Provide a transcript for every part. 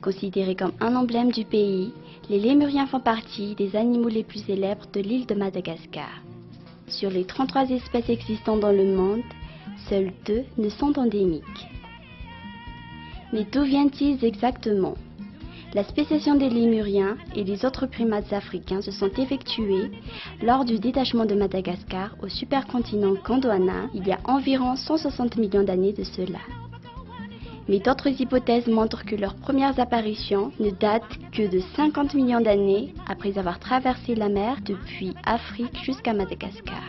Considérés comme un emblème du pays, les lémuriens font partie des animaux les plus célèbres de l'île de Madagascar. Sur les 33 espèces existantes dans le monde, seules 2 ne sont endémiques. Mais d'où viennent-ils exactement? La spéciation des lémuriens et des autres primates africains se sont effectuées lors du détachement de Madagascar au supercontinent Gondwana il y a environ 160 millions d'années de cela. Mais d'autres hypothèses montrent que leurs premières apparitions ne datent que de 50 millions d'années après avoir traversé la mer depuis Afrique jusqu'à Madagascar.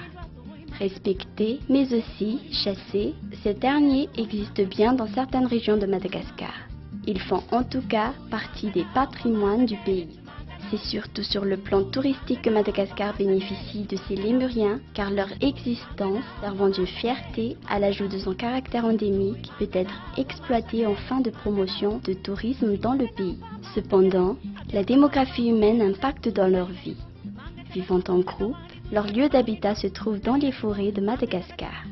Respectés, mais aussi chassés, ces derniers existent bien dans certaines régions de Madagascar. Ils font en tout cas partie des patrimoines du pays. C'est surtout sur le plan touristique que Madagascar bénéficie de ces lémuriens, car leur existence, servant de fierté à l'ajout de son caractère endémique, peut être exploitée en fin de promotion de tourisme dans le pays. Cependant, la démographie humaine impacte dans leur vie. Vivant en groupe, leur lieu d'habitat se trouve dans les forêts de Madagascar.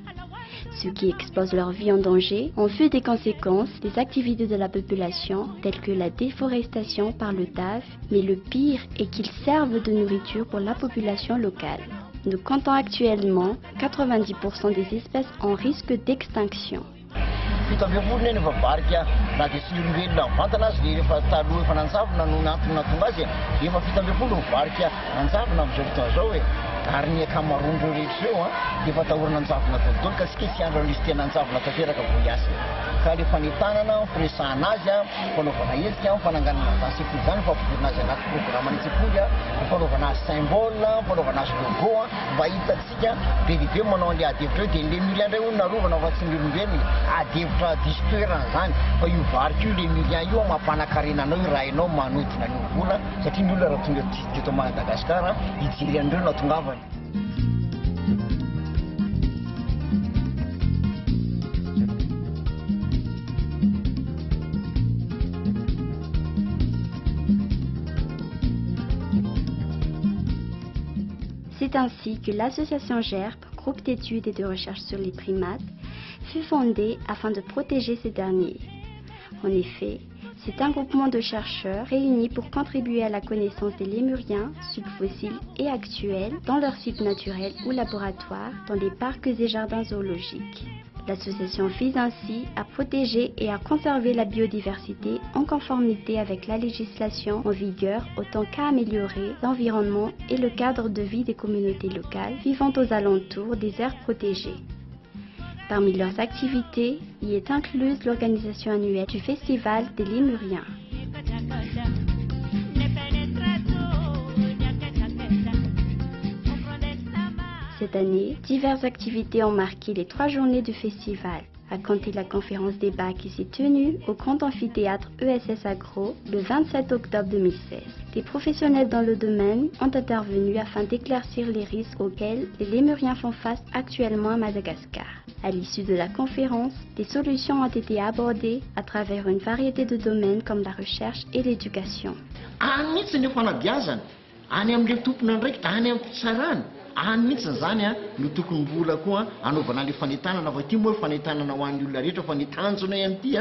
Ceux qui exposent leur vie en danger ont vu des conséquences des activités de la population telles que la déforestation par le TAF, mais le pire est qu'ils servent de nourriture pour la population locale. Nous comptons actuellement 90% des espèces en risque d'extinction. Ary ny ankamaroan'ireo rehetra ireo dia efa atahorana anjavona daholo ka sika tsy andro nisy tena anjavona tanteraka voiasa. Ka rehefa ny tanana firesahana azy fanaovana hetsika fananganana vasekoly izany fampidorina azy anaty programme ny sekoly fanaovana azy symbole fanaovana azy logo mba hitantsika be lehibe manao an'ilay adihevitra eo dia ny lémurien indray hono narovana fa tsy ny olombelona adihevitra diso toerana zany fa io varika io lémurien io mampanankarenanao io raha ianao manodina ny vola satria ny olona raha tonga teto Madagasikara hijery an'ireo na tongavany. C'est ainsi que l'association GERP, groupe d'études et de recherche sur les primates, fut fondée afin de protéger ces derniers. En effet, c'est un groupement de chercheurs réunis pour contribuer à la connaissance des lémuriens, subfossiles et actuels, dans leurs sites naturels ou laboratoires, dans les parcs et jardins zoologiques. L'association vise ainsi à protéger et à conserver la biodiversité en conformité avec la législation en vigueur autant qu'à améliorer l'environnement et le cadre de vie des communautés locales vivant aux alentours des aires protégées. Parmi leurs activités, y est incluse l'organisation annuelle du Festival des Lémuriens. Cette année, diverses activités ont marqué les 3 journées du festival, à compter la conférence débat qui s'est tenue au grand amphithéâtre ESS Agro le 27 octobre 2016. Des professionnels dans le domaine ont intervenu afin d'éclaircir les risques auxquels les lémuriens font face actuellement à Madagascar. À l'issue de la conférence, des solutions ont été abordées à travers une variété de domaines comme la recherche et l'éducation. Mihitsy zany no tokony mbola koa anaovana le fanentanana fa ity moa fanentanana ho an'ny olona rehetra fa ny tanjona ihany ity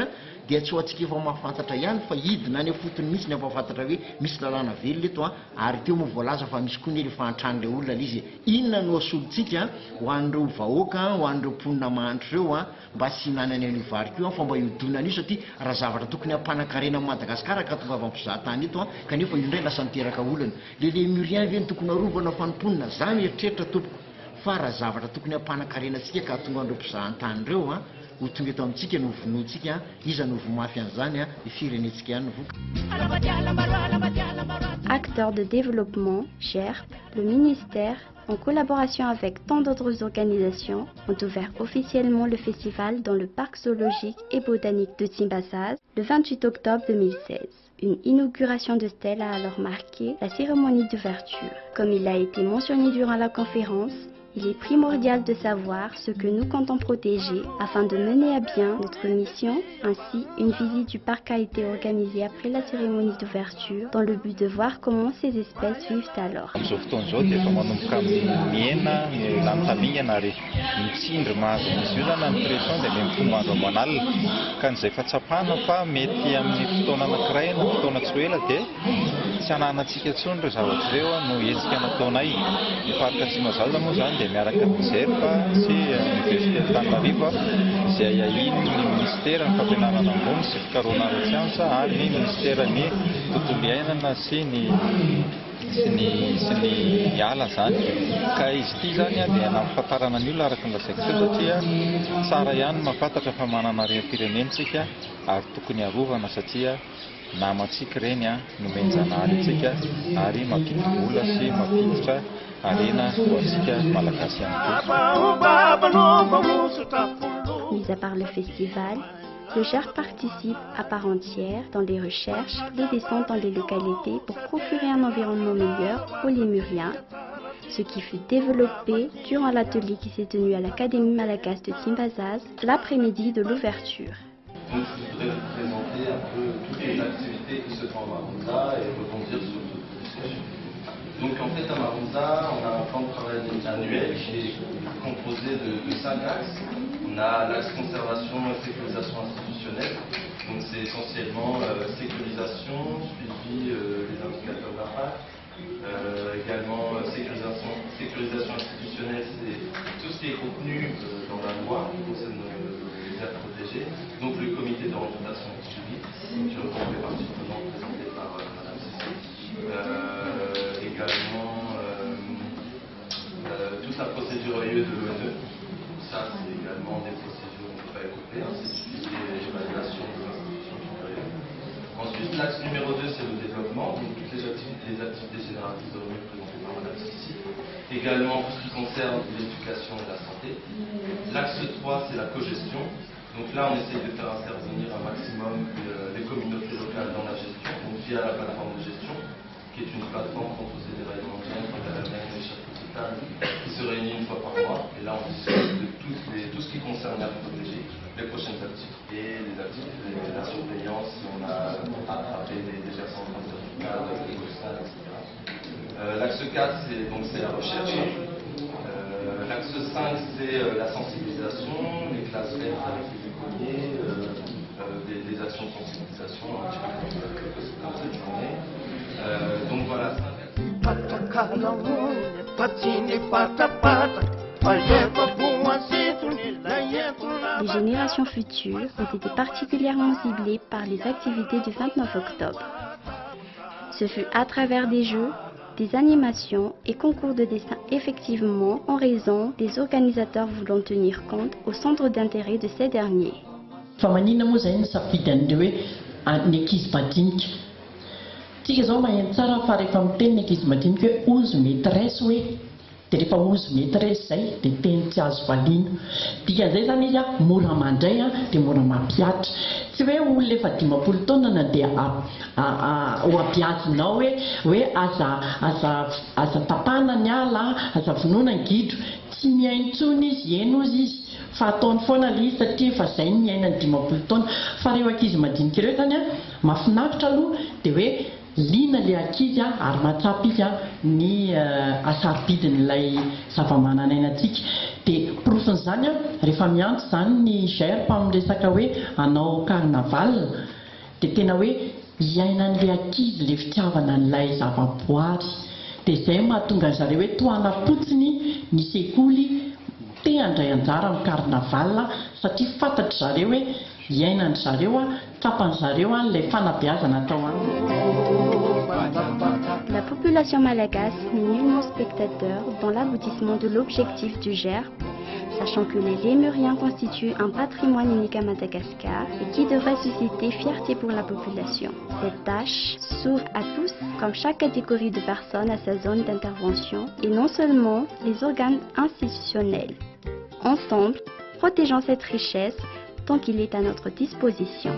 dia tsy ho antsika efa mahafantatra ihany fa hidina any fotony mihitsy ny afafantatra hoe misy lalàna velona eto ary teo moa voalaza fa misy koa ny efa antran'ireo olona izy inona no asolontsika ho an'ireo vahoaka ho an'ireo mponina mahantra ireo mba tsy hinanany an'io varika io fa mba hiodonana io satria raha zavatra tokony hampanankarena Madagasikara ka tonga avy ampizahatany eto kanefa io indray lasa niteraka olana le lémurien ve ny tokony arovana fa ny mponina zany eritreritra tompoko fa raha zavatra tokony hampanankarena antsika ka tonga andreo mpizahatany ireo ho tonga eto amintsika no vonoantsika iza no vomafy an'izany firenentsika ihany voka. Acteurs de développement, GERP, le ministère, en collaboration avec tant d'autres organisations, ont ouvert officiellement le festival dans le parc zoologique et botanique de Tsimbassas le 28 octobre 2016. Une inauguration de stèle a alors marqué la cérémonie d'ouverture. Comme il a été mentionné durant la conférence, Il est primordial de savoir ce que nous comptons protéger afin de mener à bien notre mission. Ainsi, une visite du parc a été organisée après la cérémonie d'ouverture dans le but de voir comment ces espèces vivent alors. Miaraka Miserva sy Université Antananarivo izay ahiny ny ministera ny fampianarana ambony sy fikarohana ara-tsiansa ary ny ministeran'ny tontolo iainana sy ny ala zany. Ka izy ity zany dia nampahafantarana ny olona araka ny lazaiko teo satria tsara ihany mahafantatra fa manana ream-pirenentsika ary tokony arovana satria namantsika reny no menjanahary antsika ary mampidi-bola sy mampiditra arena ho antsika malagasy ihany koa. Mis à part le festival, le GER participe à part entière dans les recherches, les descentes dans les localités pour procurer un environnement meilleur aux Lémuriens, ce qui fut développé durant l'atelier qui s'est tenu à l'Académie Malagasy de Timbazaz l'après-midi de l'ouverture. Donc je voudrais vous présenter un peu toutes les activités qui se font à Marunza et rebondir sur toute discussion. Donc en fait à Marunza, on a un plan de travail annuel qui est composé de 5 axes. On a l'axe conservation et sécurisation institutionnelle. Donc c'est essentiellement sécurisation, suivi des indicateurs d'impact. Également sécurisation institutionnelle, c'est tout ce qui est contenu dans la loi qui concerne les aires protégées. Donc le comité d'orientation et de suivi, qui fait partie prenante présenté par Mme Sissi. Également toute la procédure EIE de l'ONE. Ça c'est également des procédures qu'on ne peut pas écouter, c'est suivi l'évaluation des institutions supérieures. Ensuite, l'axe numéro 2, c'est le développement, donc toutes les activités généralistes de l'ONU présentées par Mme Sissi. Également tout ce qui concerne l'éducation et la santé. L'axe 3, c'est la cogestion. Donc là, on essaie de faire intervenir un maximum les communautés locales dans la gestion, donc via la plateforme de gestion, qui est une plateforme composée des règlements de gènes, des chefs qui se réunit une fois par mois. Et là, on discute de tout ce qui concerne l'air protégé, les prochaines activités, la surveillance, si on a attrapé des personnes certificats, des etc. L'axe 4, c'est la recherche. L'axe 5, c'est la sensibilisation, les classes vertes avec les écoliers, des actions de sensibilisation, un petit peu comme cette journée. Donc voilà, 5 axes. Les générations futures ont été particulièrement ciblées par les activités du 29 octobre. Ce fut à travers des jeux, des animations et concours de dessin effectivement en raison des organisateurs voulant tenir compte au centre d'intérêt de ces derniers. Tsika zao maheno tsara fa rehefa miteny ny ankizy madinika hoe 11 maîtresse hoe dia rehefa 11 maîtresse zay dia teny tsy azo valiana. Dikan'izay zany izy mora mandray dia mora mampiatra. Tsy hoe olona efa 15 taona na dia ho apiatinao hoe aza tapana ny ala, aza vonoana ny gidro. Tsy miaino intsony izy, eno izy. Fa ataony foana ilay izy satria fa izay ny iainany 15 taona. Fa rehefa ankizy madinika ireo zany mahafinaritra aloha dia hoe liana ilay ankizy ary mahatsapa izy ny asarobidin'ilay zava-manan'ainantsika. Dia porofon'izany rehefa miantso zany ny GER mpamiresaka hoe hanao carnaval dia tena hoe iainan'ilay ankizy ilay fitiavana an'ilay zava-boary. Dia izay mahatonga an'zareo hoe tohana fotsiny ny sekoly te handray anjara amin'ny carnaval satria fantatry zareo hoe iainany zareo tapany zareo ilay fanabeazana atao aminy. La population malagasy n'est nullement spectateur dans l'aboutissement de l'objectif du GER, sachant que les Lémuriens constituent un patrimoine unique à Madagascar et qui devrait susciter fierté pour la population. Cette tâche s'ouvre à tous, comme chaque catégorie de personnes à sa zone d'intervention, et non seulement les organes institutionnels. Ensemble, protégeons cette richesse tant qu'il est à notre disposition.